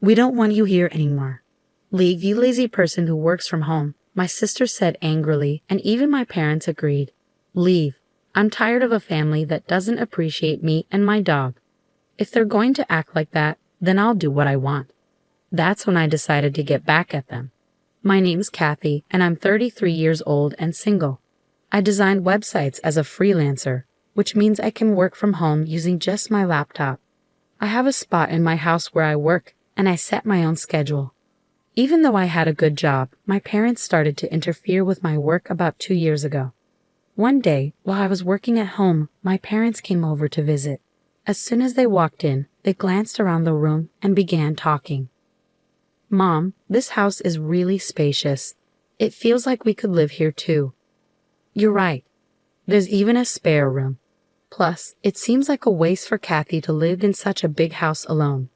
We don't want you here anymore. Leave, you lazy person who works from home, my sister said angrily, and even my parents agreed. Leave. I'm tired of a family that doesn't appreciate me and my dog. If they're going to act like that, then I'll do what I want. That's when I decided to get back at them. My name's Kathy, and I'm 33 years old and single. I design websites as a freelancer, which means I can work from home using just my laptop. I have a spot in my house where I work, and I set my own schedule. Even though I had a good job, my parents started to interfere with my work about 2 years ago. One day, while I was working at home, my parents came over to visit. As soon as they walked in, they glanced around the room and began talking. Mom, this house is really spacious. It feels like we could live here too. You're right. There's even a spare room. Plus, it seems like a waste for Kathy to live in such a big house alone.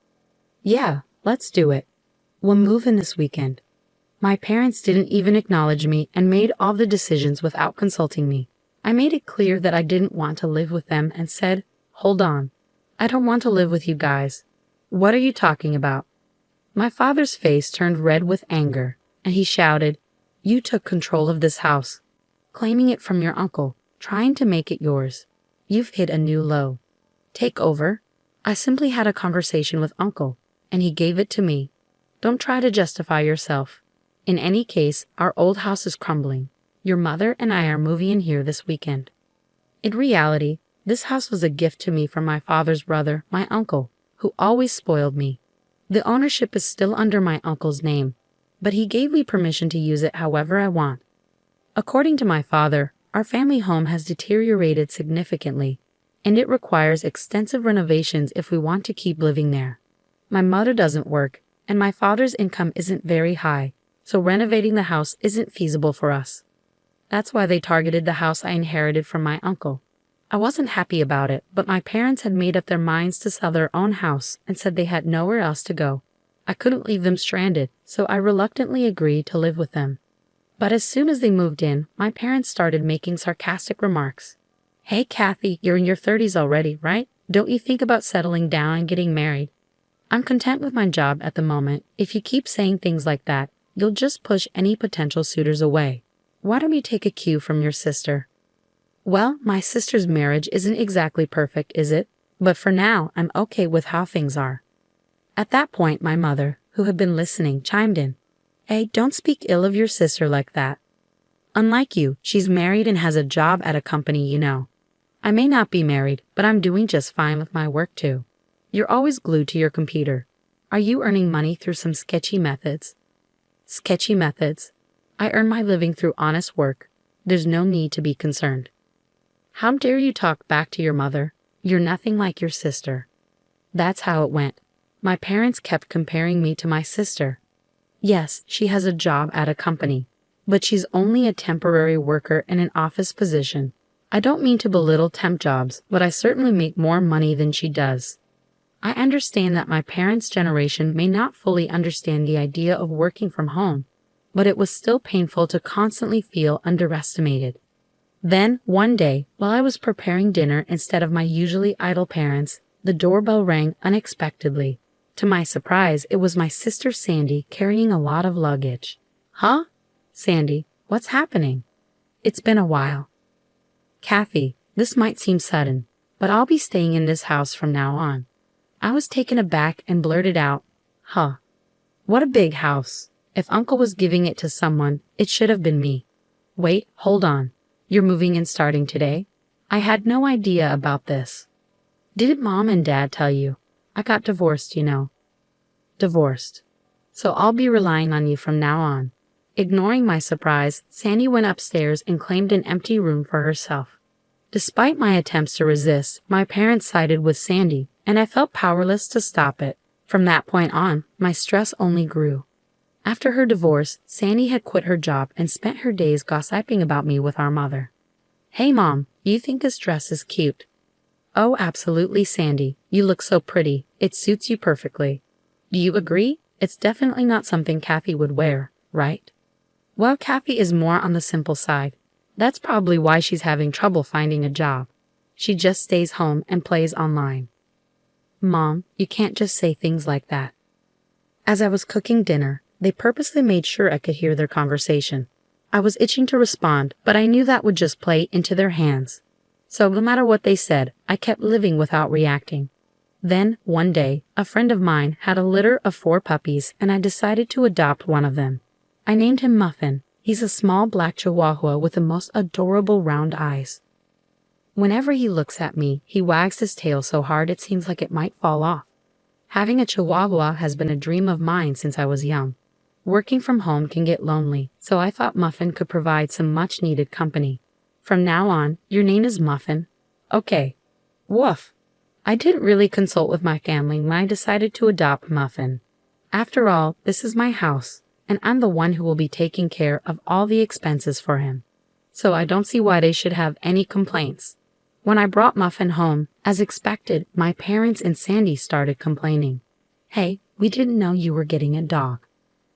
Yeah, let's do it. We'll move in this weekend. My parents didn't even acknowledge me and made all the decisions without consulting me. I made it clear that I didn't want to live with them and said, "Hold on. I don't want to live with you guys. What are you talking about?" My father's face turned red with anger, and he shouted, "You took control of this house, claiming it from your uncle, trying to make it yours. You've hit a new low. Take over." I simply had a conversation with Uncle, and he gave it to me. Don't try to justify yourself. In any case, our old house is crumbling. Your mother and I are moving in here this weekend. In reality, this house was a gift to me from my father's brother, my uncle, who always spoiled me. The ownership is still under my uncle's name, but he gave me permission to use it however I want. According to my father, our family home has deteriorated significantly, and it requires extensive renovations if we want to keep living there. My mother doesn't work, and my father's income isn't very high, so renovating the house isn't feasible for us. That's why they targeted the house I inherited from my uncle. I wasn't happy about it, but my parents had made up their minds to sell their own house and said they had nowhere else to go. I couldn't leave them stranded, so I reluctantly agreed to live with them. But as soon as they moved in, my parents started making sarcastic remarks. "Hey Kathy, you're in your 30s already, right? Don't you think about settling down and getting married? I'm content with my job at the moment. If you keep saying things like that, you'll just push any potential suitors away. Why don't you take a cue from your sister?" Well, my sister's marriage isn't exactly perfect, is it? But for now, I'm okay with how things are. At that point, my mother, who had been listening, chimed in. "Hey, don't speak ill of your sister like that. Unlike you, she's married and has a job at a company you know. I may not be married, but I'm doing just fine with my work too. You're always glued to your computer. Are you earning money through some sketchy methods?" Sketchy methods. I earn my living through honest work. There's no need to be concerned. How dare you talk back to your mother? You're nothing like your sister. That's how it went. My parents kept comparing me to my sister. Yes, she has a job at a company, but she's only a temporary worker in an office position. I don't mean to belittle temp jobs, but I certainly make more money than she does. I understand that my parents' generation may not fully understand the idea of working from home, but it was still painful to constantly feel underestimated. Then, one day, while I was preparing dinner instead of my usually idle parents, the doorbell rang unexpectedly. To my surprise, it was my sister Sandy carrying a lot of luggage. "Huh? Sandy, what's happening?" "It's been a while. Kathy, this might seem sudden, but I'll be staying in this house from now on." I was taken aback and blurted out, "Huh? What a big house. If Uncle was giving it to someone, it should have been me. Wait, hold on. You're moving and starting today?" I had no idea about this. "Didn't Mom and Dad tell you? I got divorced, you know." "Divorced. So I'll be relying on you from now on." Ignoring my surprise, Sandy went upstairs and claimed an empty room for herself. Despite my attempts to resist, my parents sided with Sandy, and I felt powerless to stop it. From that point on, my stress only grew. After her divorce, Sandy had quit her job and spent her days gossiping about me with our mother. "Hey Mom, you think this dress is cute?" "Oh, absolutely, Sandy. You look so pretty. It suits you perfectly." "Do you agree? It's definitely not something Kathy would wear, right?" "Well, Kathy is more on the simple side. That's probably why she's having trouble finding a job. She just stays home and plays online." "Mom, you can't just say things like that." As I was cooking dinner, they purposely made sure I could hear their conversation. I was itching to respond, but I knew that would just play into their hands. So no matter what they said, I kept living without reacting. Then, one day, a friend of mine had a litter of 4 puppies and I decided to adopt one of them. I named him Muffin. He's a small black chihuahua with the most adorable round eyes. Whenever he looks at me, he wags his tail so hard it seems like it might fall off. Having a chihuahua has been a dream of mine since I was young. Working from home can get lonely, so I thought Muffin could provide some much-needed company. From now on, your name is Muffin. Okay. Woof. I didn't really consult with my family when I decided to adopt Muffin. After all, this is my house, and I'm the one who will be taking care of all the expenses for him. So I don't see why they should have any complaints. When I brought Muffin home, as expected, my parents and Sandy started complaining. Hey, we didn't know you were getting a dog.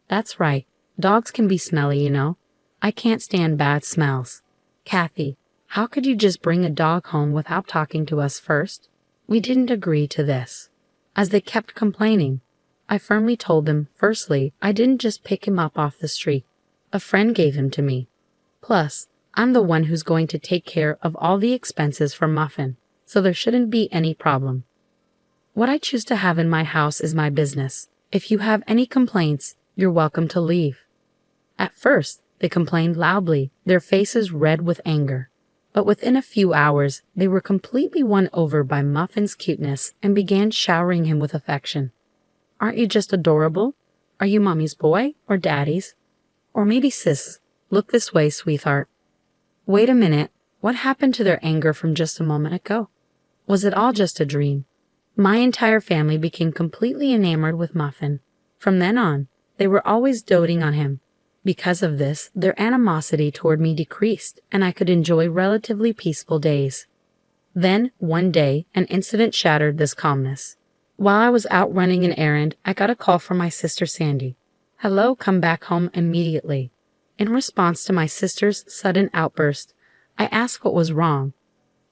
That's right, dogs can be smelly, you know. I can't stand bad smells. Kathy, how could you just bring a dog home without talking to us first? We didn't agree to this. As they kept complaining, I firmly told them, firstly, I didn't just pick him up off the street. A friend gave him to me. Plus, I'm the one who's going to take care of all the expenses for Muffin, so there shouldn't be any problem. What I choose to have in my house is my business. If you have any complaints, you're welcome to leave. At first, they complained loudly, their faces red with anger. But within a few hours, they were completely won over by Muffin's cuteness and began showering him with affection. Aren't you just adorable? Are you mommy's boy or daddy's? Or maybe sis, look this way, sweetheart. Wait a minute, what happened to their anger from just a moment ago? Was it all just a dream? My entire family became completely enamored with Muffin. From then on, they were always doting on him. Because of this, their animosity toward me decreased, and I could enjoy relatively peaceful days. Then, one day, an incident shattered this calmness. While I was out running an errand, I got a call from my sister Sandy. Hello, come back home immediately. In response to my sister's sudden outburst, I asked what was wrong.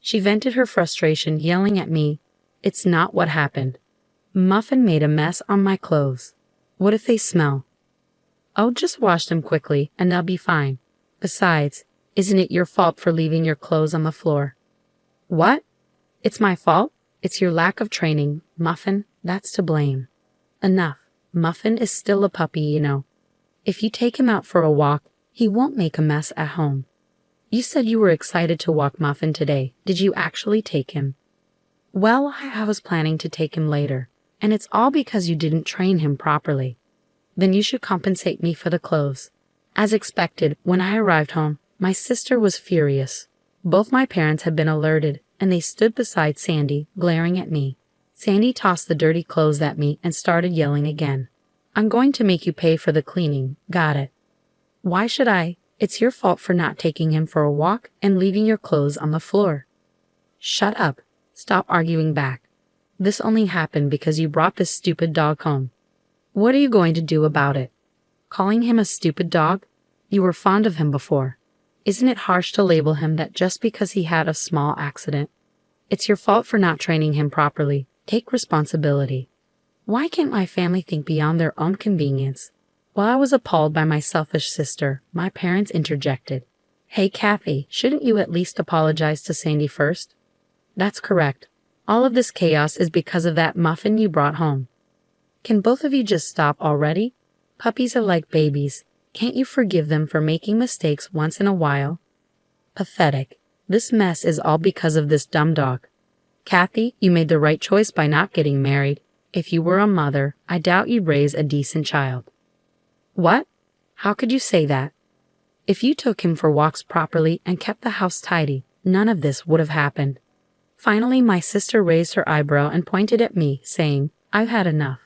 She vented her frustration, yelling at me, "It's not what happened. Muffin made a mess on my clothes. What if they smell? Oh, just wash them quickly, and they'll be fine. Besides, isn't it your fault for leaving your clothes on the floor?" What? It's my fault? It's your lack of training, Muffin. That's to blame. Enough. Muffin is still a puppy, you know. If you take him out for a walk, he won't make a mess at home. You said you were excited to walk Muffin today. Did you actually take him? Well, I was planning to take him later, and it's all because you didn't train him properly. Then you should compensate me for the clothes. As expected, when I arrived home, my sister was furious. Both my parents had been alerted, and they stood beside Sandy, glaring at me. Sandy tossed the dirty clothes at me and started yelling again. I'm going to make you pay for the cleaning, got it? Why should I? It's your fault for not taking him for a walk and leaving your clothes on the floor. Shut up. Stop arguing back. This only happened because you brought this stupid dog home. What are you going to do about it? Calling him a stupid dog? You were fond of him before. Isn't it harsh to label him that just because he had a small accident? It's your fault for not training him properly. Take responsibility. Why can't my family think beyond their own convenience? While I was appalled by my selfish sister, my parents interjected. Hey, Kathy, shouldn't you at least apologize to Sandy first? That's correct. All of this chaos is because of that Muffin you brought home. Can both of you just stop already? Puppies are like babies. Can't you forgive them for making mistakes once in a while? Pathetic. This mess is all because of this dumb dog. Kathy, you made the right choice by not getting married. If you were a mother, I doubt you'd raise a decent child. What? How could you say that? If you took him for walks properly and kept the house tidy, none of this would have happened. Finally, my sister raised her eyebrow and pointed at me, saying, I've had enough.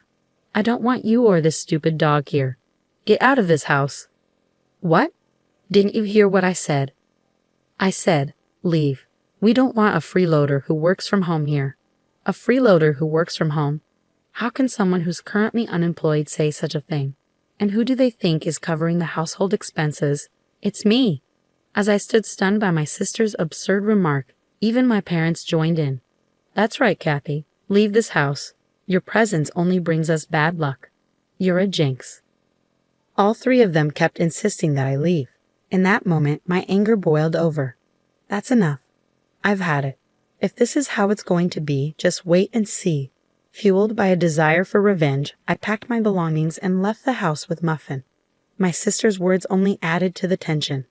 I don't want you or this stupid dog here. Get out of this house. What? Didn't you hear what I said? I said, leave. We don't want a freeloader who works from home here. A freeloader who works from home? How can someone who's currently unemployed say such a thing? And who do they think is covering the household expenses? It's me. As I stood stunned by my sister's absurd remark, even my parents joined in. That's right, Kathy. Leave this house. Your presence only brings us bad luck. You're a jinx. All three of them kept insisting that I leave. In that moment, my anger boiled over. That's enough. I've had it. If this is how it's going to be, just wait and see. Fueled by a desire for revenge, I packed my belongings and left the house with Muffin. My sister's words only added to the tension.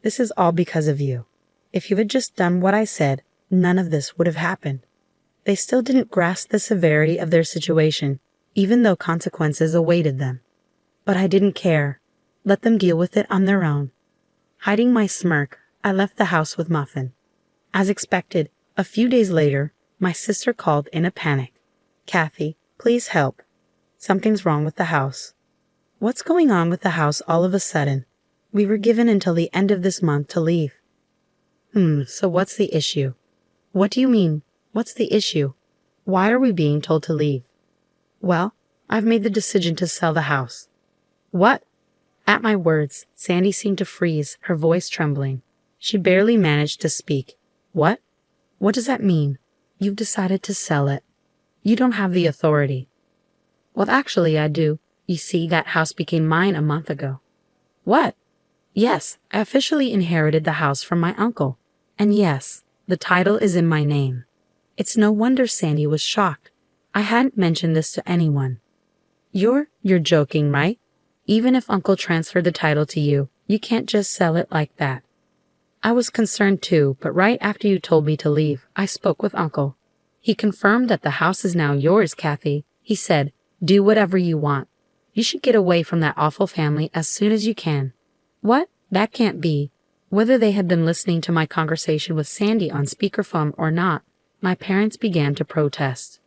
This is all because of you. If you had just done what I said, none of this would have happened. They still didn't grasp the severity of their situation, even though consequences awaited them. But I didn't care. Let them deal with it on their own. Hiding my smirk, I left the house with Muffin. As expected, a few days later, my sister called in a panic. Kathy, please help. Something's wrong with the house. What's going on with the house all of a sudden? We were given until the end of this month to leave. So what's the issue? What do you mean? What's the issue? Why are we being told to leave? Well, I've made the decision to sell the house. What? At my words, Sandy seemed to freeze, her voice trembling. She barely managed to speak. What? What does that mean? You've decided to sell it. You don't have the authority. Well, actually, I do. You see, that house became mine a month ago. What? Yes, I officially inherited the house from my uncle. And yes, the title is in my name. It's no wonder Sandy was shocked. I hadn't mentioned this to anyone. You're joking, right? Even if Uncle transferred the title to you, you can't just sell it like that. I was concerned too, but right after you told me to leave, I spoke with Uncle. He confirmed that the house is now yours, Kathy. He said, do whatever you want. You should get away from that awful family as soon as you can. What? That can't be. Whether they had been listening to my conversation with Sandy on speakerphone or not, my parents began to protest.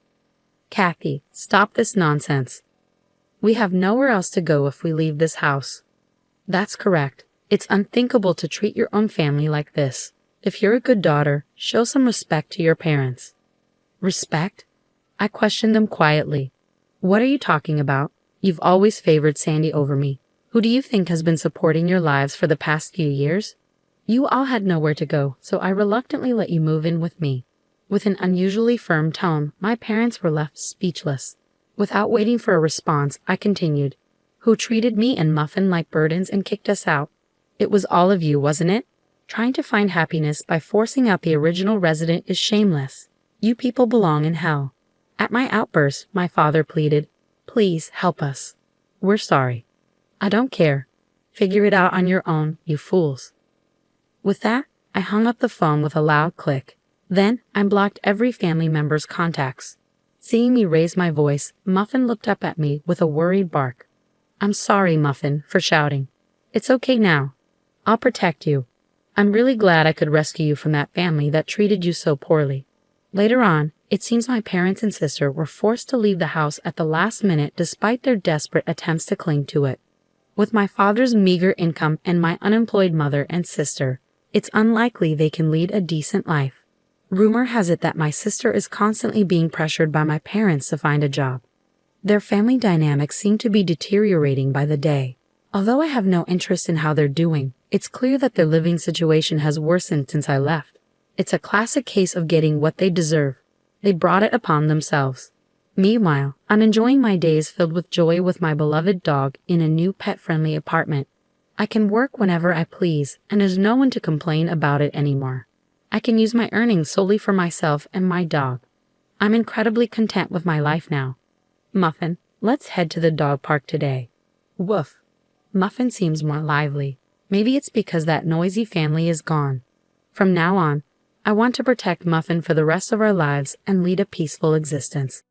Kathy, stop this nonsense. We have nowhere else to go if we leave this house. That's correct. It's unthinkable to treat your own family like this. If you're a good daughter, show some respect to your parents. Respect? I questioned them quietly. What are you talking about? You've always favored Sandy over me. Who do you think has been supporting your lives for the past few years? You all had nowhere to go, so I reluctantly let you move in with me. With an unusually firm tone, my parents were left speechless. Without waiting for a response, I continued. Who treated me and Muffin like burdens and kicked us out? It was all of you, wasn't it? Trying to find happiness by forcing out the original resident is shameless. You people belong in hell. At my outburst, my father pleaded, please help us. We're sorry. I don't care. Figure it out on your own, you fools. With that, I hung up the phone with a loud click. Then, I blocked every family member's contacts. Seeing me raise my voice, Muffin looked up at me with a worried bark. I'm sorry, Muffin, for shouting. It's okay now. I'll protect you. I'm really glad I could rescue you from that family that treated you so poorly. Later on, it seems my parents and sister were forced to leave the house at the last minute despite their desperate attempts to cling to it. With my father's meager income and my unemployed mother and sister, it's unlikely they can lead a decent life. Rumor has it that my sister is constantly being pressured by my parents to find a job. Their family dynamics seem to be deteriorating by the day. Although I have no interest in how they're doing, it's clear that their living situation has worsened since I left. It's a classic case of getting what they deserve. They brought it upon themselves. Meanwhile, I'm enjoying my days filled with joy with my beloved dog in a new pet-friendly apartment. I can work whenever I please, and there's no one to complain about it anymore. I can use my earnings solely for myself and my dog. I'm incredibly content with my life now. Muffin, let's head to the dog park today. Woof. Muffin seems more lively. Maybe it's because that noisy family is gone. From now on, I want to protect Muffin for the rest of our lives and lead a peaceful existence.